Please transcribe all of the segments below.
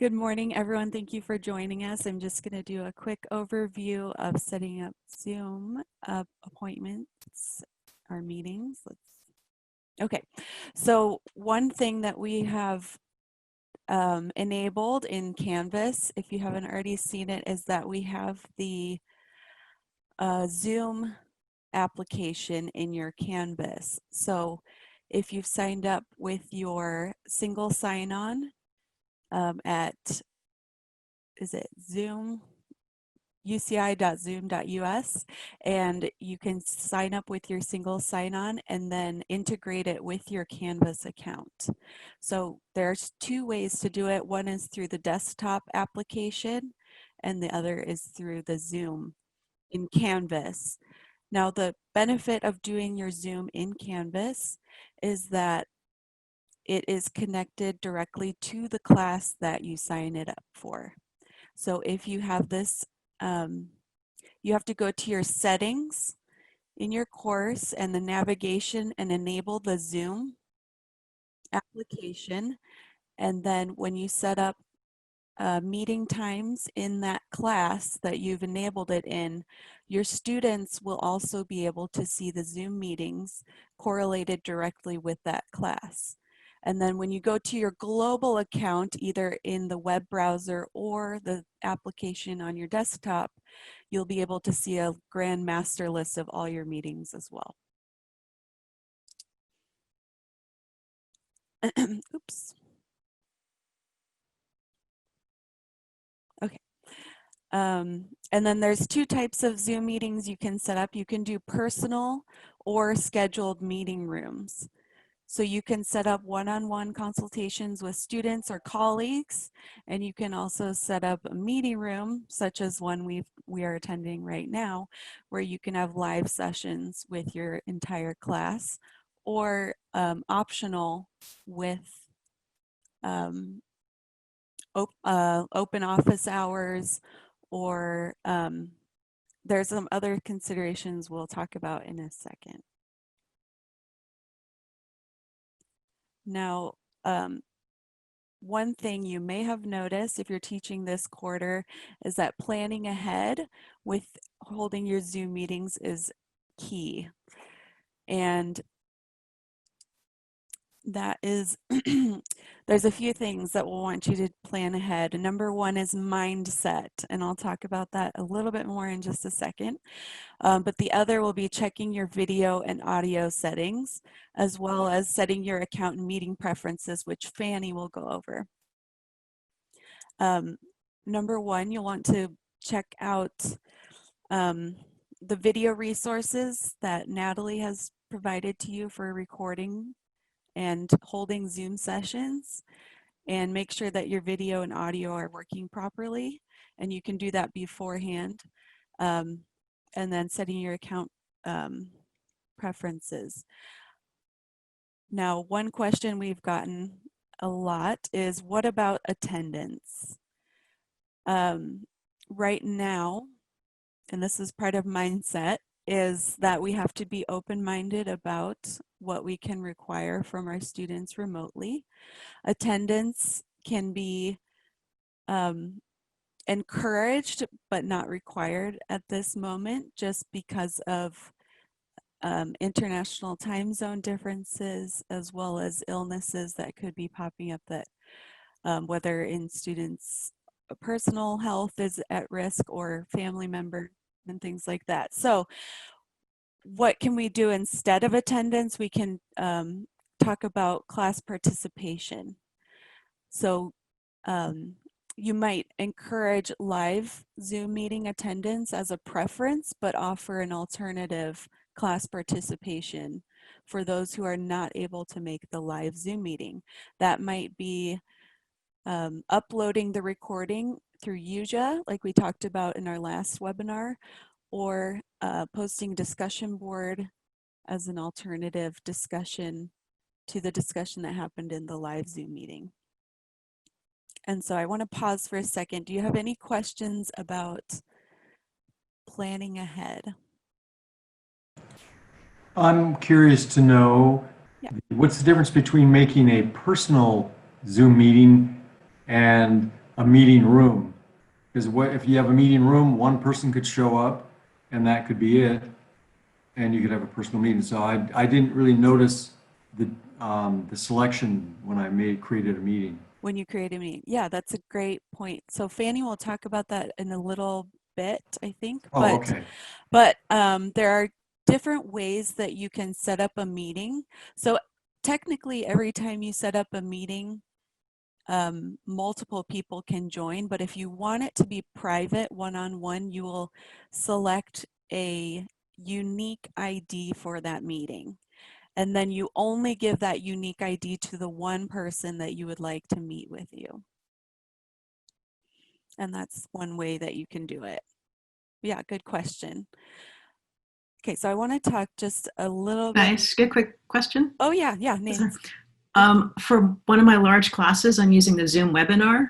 Good morning, everyone. Thank you for joining us. I'm just going to do a quick overview of setting up Zoom appointments or meetings. Okay, so one thing that we have enabled in Canvas, if you haven't already seen it, is that we have the Zoom application in your Canvas. So if you've signed up with your single sign-on at is it Zoom, uci.zoom.us, and you can sign up with your single sign-on and then integrate it with your Canvas account. So there's two ways to do it. One is through the desktop application, and the other is through the Zoom in Canvas. Now, the benefit of doing your Zoom in Canvas is that it is connected directly to the class that you sign it up for. So if you have this, you have to go to your settings in your course and the navigation and enable the Zoom application. And then when you set up meeting times in that class that you've enabled it in, your students will also be able to see the Zoom meetings correlated directly with that class. And then when you go to your global account, either in the web browser or the application on your desktop, you'll be able to see a grand master list of all your meetings as well. Oops. Okay. And then there's two types of Zoom meetings you can set up. You can do personal or scheduled meeting rooms. So you can set up one-on-one consultations with students or colleagues, and you can also set up a meeting room, such as one we are attending right now, where you can have live sessions with your entire class, or optional with open office hours, or there's some other considerations we'll talk about in a second. Now, one thing you may have noticed if you're teaching this quarter is that planning ahead with holding your Zoom meetings is key. And that is, there's a few things that we'll want you to plan ahead. Number one is mindset, and I'll talk about that a little bit more in just a second. But the other will be checking your video and audio settings, as well as setting your account and meeting preferences, which Fanny will go over. Number one, you'll want to check out the video resources that Natalie has provided to you for recording and holding Zoom sessions, and make sure that your video and audio are working properly. And you can do that beforehand. And then setting your account preferences. Now, one question we've gotten a lot is, what about attendance? Right now, and this is part of mindset, is that we have to be open-minded about what we can require from our students remotely. Attendance can be encouraged but not required at this moment, just because of international time zone differences, as well as illnesses that could be popping up, that whether in students' personal health is at risk or family member and things like that. So what can we do instead of attendance? We can talk about class participation. So you might encourage live Zoom meeting attendance as a preference, but offer an alternative class participation for those who are not able to make the live Zoom meeting. That might be uploading the recording through Yuja, like we talked about in our last webinar, or posting discussion board as an alternative discussion to the discussion that happened in the live Zoom meeting. And so I want to pause for a second. Do you have any questions about planning ahead? I'm curious to know, what's the difference between making a personal Zoom meeting and a meeting room. Because what if you have a meeting room, one person could show up and that could be it, and you could have a personal meeting. So I didn't really notice the selection when I created a meeting. When you create a meeting. Yeah, that's a great point. So Fanny will talk about that in a little bit, I think. Oh, okay. But there are different ways that you can set up a meeting. So technically, every time you set up a meeting, multiple people can join. But if you want it to be private, one-on-one, you will select a unique ID for that meeting. And then you only give that unique ID to the one person that you would like to meet with you. And that's one way that you can do it. Yeah, good question. Okay, so I want to talk just a little Can I bit. ask a quick question? Oh yeah, Nancy. For one of my large classes, I'm using the Zoom webinar.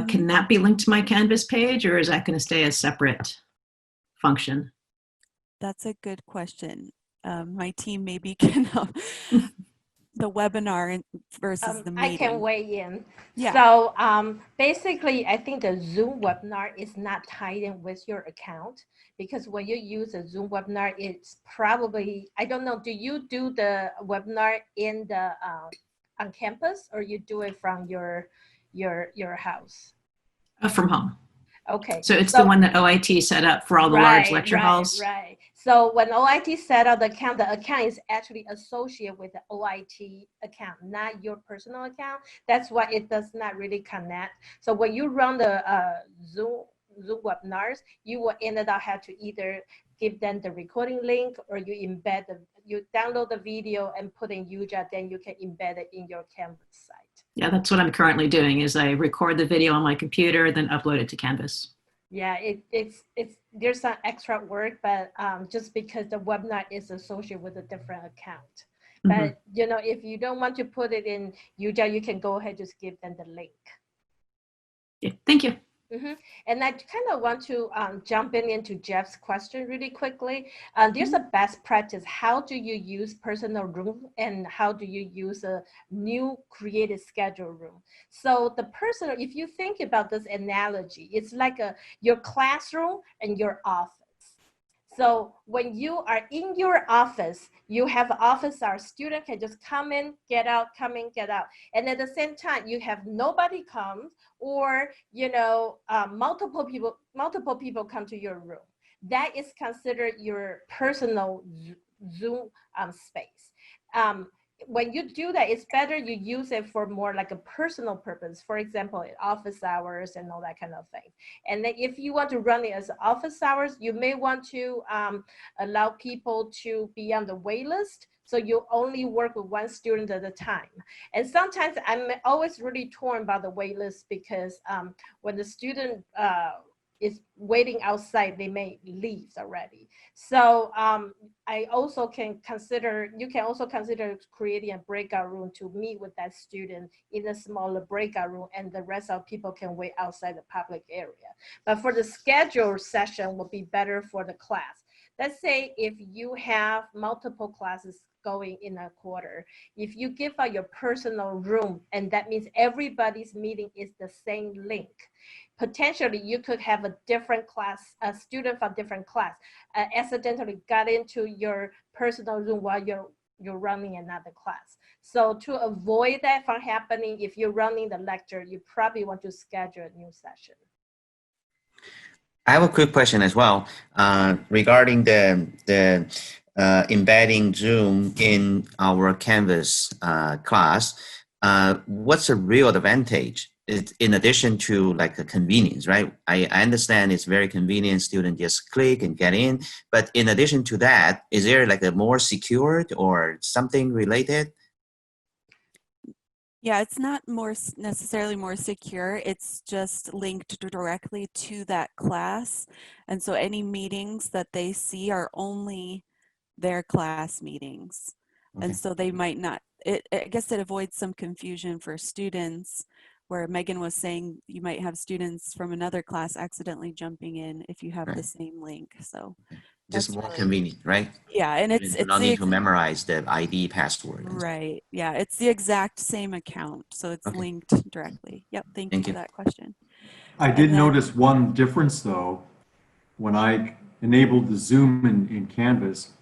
Can that be linked to my Canvas page, or is that going to stay a separate function? That's a good question. My team maybe can help. The webinar versus the meeting. I can weigh in. Yeah. So basically, I think the Zoom webinar is not tied in with your account, because when you use a Zoom webinar, it's probably, I don't know, do you do the webinar in the on campus, or you do it from your house? From home. Okay. So it's the one that OIT set up for all the large lecture halls? Right. So when OIT set up the account is actually associated with the OIT account, not your personal account. That's why it does not really connect. So when you run the Zoom webinars, you will end up have to either give them the recording link, or you download the video and put in UJA, then you can embed it in your Canvas site. Yeah, that's what I'm currently doing, is I record the video on my computer, then upload it to Canvas. Yeah, it's there's some extra work, but just because the webinar is associated with a different account. But if you don't want to put it in UJA, you can go ahead, just give them the link. Yeah, thank you. And I kind of want to jump into Jeff's question really quickly. There's a best practice. How do you use personal room, and how do you use a new created schedule room? So the personal, if you think about this analogy, it's like your classroom and your office. So when you are in your office, you have office hours. Student can just come in, get out, come in, get out. And at the same time, you have nobody comes, or multiple people come to your room. That is considered your personal Zoom space. When you do that, it's better you use it for more like a personal purpose. For example, office hours and all that kind of thing. And then if you want to run it as office hours, you may want to allow people to be on the wait list. So you only work with one student at a time. And sometimes I'm always really torn by the wait list, because when the student is waiting outside, they may leave already. So I also can consider, you can also consider creating a breakout room to meet with that student in a smaller breakout room, and the rest of people can wait outside the public area. But for the scheduled session will be better for the class. Let's say if you have multiple classes going in a quarter, if you give out your personal room, and that means everybody's meeting is the same link, potentially you could have a different class, a student from different class accidentally got into your personal room while you're running another class. So to avoid that from happening, if you're running the lecture, you probably want to schedule a new session. I have a quick question as well regarding the embedding Zoom in our Canvas class. What's the real advantage? In addition to like the convenience, right? I understand it's very convenient, student just click and get in, but in addition to that, is there like a more secured or something related? Yeah, it's not necessarily more secure. It's just linked directly to that class. And so any meetings that they see are only their class meetings. Okay. And so they might not, I guess it avoids some confusion for students, where Megan was saying you might have students from another class accidentally jumping in if you have the same link. So Just That's more right. convenient, right? Yeah, and Students do not need to memorize the ID password. and- right. Yeah, it's the exact same account, so it's Okay. linked directly. Yep, thank you Thank for you. that question. I And did then- notice one difference though. When I enabled the Zoom in Canvas,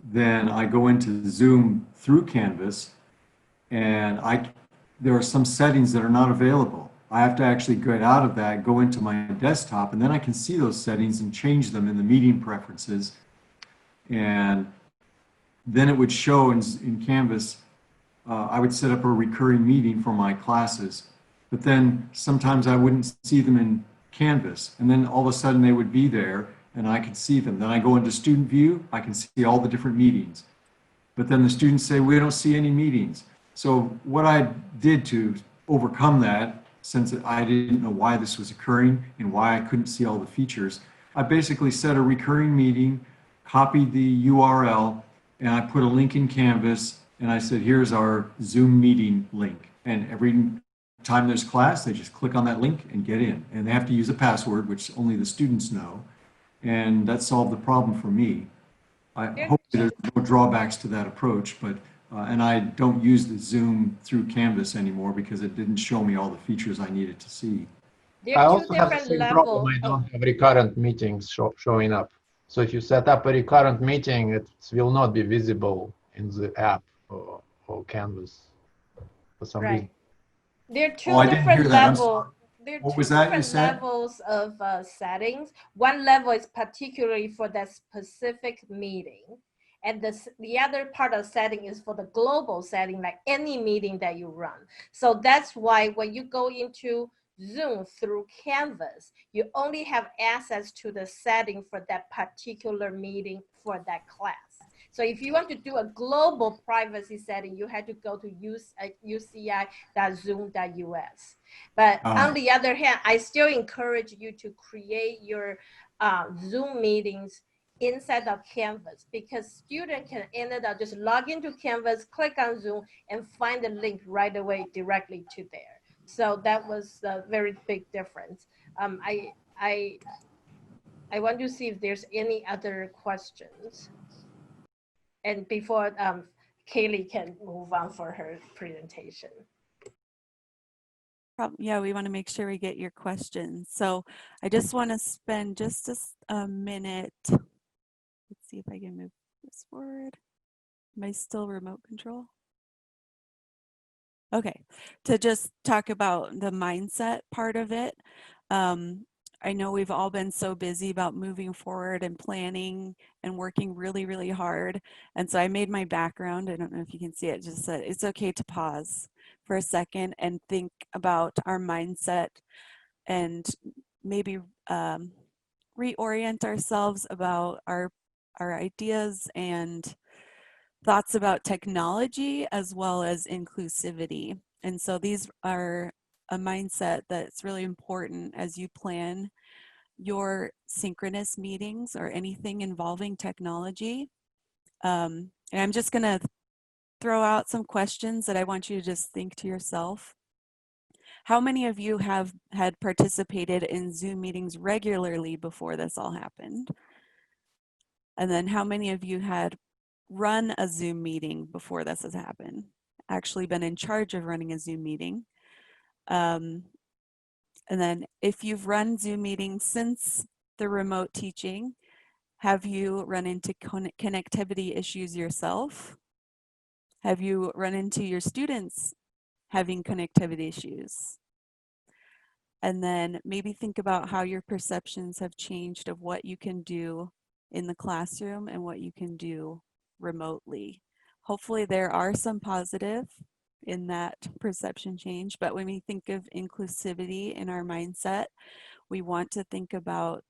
then I go into Zoom through Canvas and there are some settings that are not available. I have to actually get out of that, go into my desktop, and then I can see those settings and change them in the meeting preferences. And then it would show in Canvas, I would set up a recurring meeting for my classes. But then sometimes I wouldn't see them in Canvas. And then all of a sudden they would be there and I could see them. Then I go into student view, I can see all the different meetings. But then the students say, we don't see any meetings. So what I did to overcome that, since I didn't know why this was occurring and why I couldn't see all the features, I basically set a recurring meeting, copied the URL, and I put a link in Canvas, and I said, here's our Zoom meeting link. And every time there's class, they just click on that link and get in. And they have to use a password, which only the students know. And that solved the problem for me. I hope there's no drawbacks to that approach, but and I don't use the Zoom through Canvas anymore because it didn't show me all the features I needed to see. There I are two also have the different same problem. levels. I don't have recurrent meetings showing up. So if you set up a recurrent meeting, it will not be visible in the app or Canvas for some reason. Right. There are two Oh, I didn't hear different that. I'm levels. sorry. There are What two was that you different said? levels of settings. One level is particularly for that specific meeting. And the other part of setting is for the global setting, like any meeting that you run. So that's why when you go into Zoom through Canvas, you only have access to the setting for that particular meeting for that class. So if you want to do a global privacy setting, you had to go to uci.zoom.us. But on the other hand, I still encourage you to create your Zoom meetings inside of Canvas, because students can end up just log into Canvas, click on Zoom, and find the link right away directly to there. So that was a very big difference. I want to see if there's any other questions. And before Kaylee can move on for her presentation. Yeah, we want to make sure we get your questions. So I just want to spend just a minute. Let's see if I can move this forward. Am I still remote control? Okay, to just talk about the mindset part of it. I know we've all been so busy about moving forward and planning and working really, really hard. And so I made my background, I don't know if you can see it, just said it's okay to pause for a second and think about our mindset and maybe reorient ourselves about our ideas and thoughts about technology as well as inclusivity. And so these are a mindset that's really important as you plan your synchronous meetings or anything involving technology. And I'm just going to throw out some questions that I want you to just think to yourself. How many of you have had participated in Zoom meetings regularly before this all happened? And then how many of you had run a Zoom meeting before this has happened? Actually been in charge of running a Zoom meeting. And then if you've run Zoom meetings since the remote teaching, have you run into connectivity issues yourself? Have you run into your students having connectivity issues? And then maybe think about how your perceptions have changed of what you can do in the classroom and what you can do remotely. Hopefully there are some positive in that perception change, but when we think of inclusivity in our mindset, we want to think about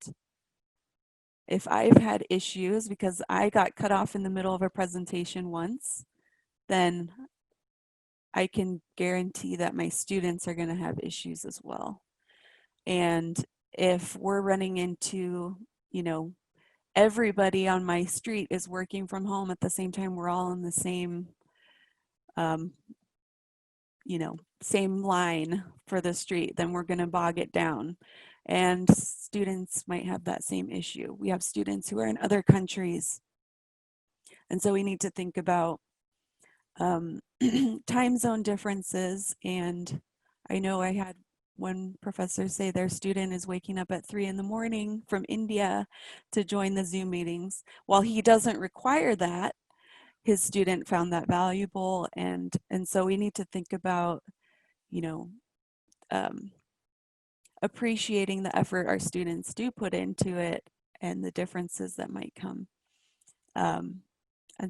if I've had issues because I got cut off in the middle of a presentation once, then I can guarantee that my students are going to have issues as well. And if we're running into, you know, everybody on my street is working from home at the same time, we're all in the same same line for the street, then we're going to bog it down. And students might have that same issue. We have students who are in other countries. And so we need to think about time zone differences. And I know I had one professor say their student is waking up at 3 a.m. from India to join the Zoom meetings. While he doesn't require that, his student found that valuable. And so we need to think about, appreciating the effort our students do put into it and the differences that might come. And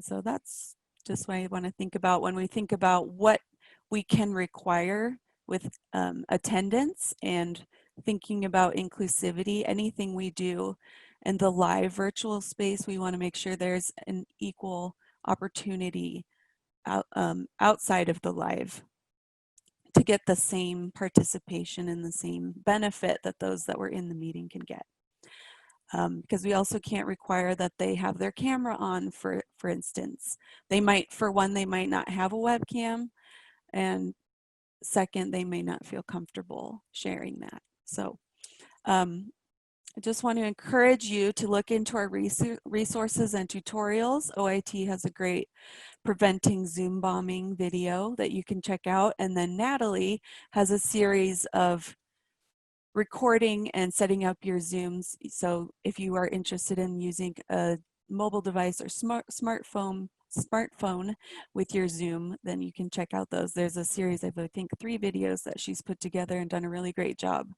so that's just what I want to think about when we think about what we can require with attendance and thinking about inclusivity. Anything we do in the live virtual space, we want to make sure there's an equal opportunity outside of the live to get the same participation and the same benefit that those that were in the meeting can get. Because we also can't require that they have their camera on, for instance. They might not have a webcam, and second, they may not feel comfortable sharing that. So I just want to encourage you to look into our resources and tutorials. OIT has a great preventing Zoom bombing video that you can check out. And then Natalie has a series of recording and setting up your Zooms. So if you are interested in using a mobile device or smartphone with your Zoom, then you can check out those. There's a series of, I think, 3 videos that she's put together and done a really great job.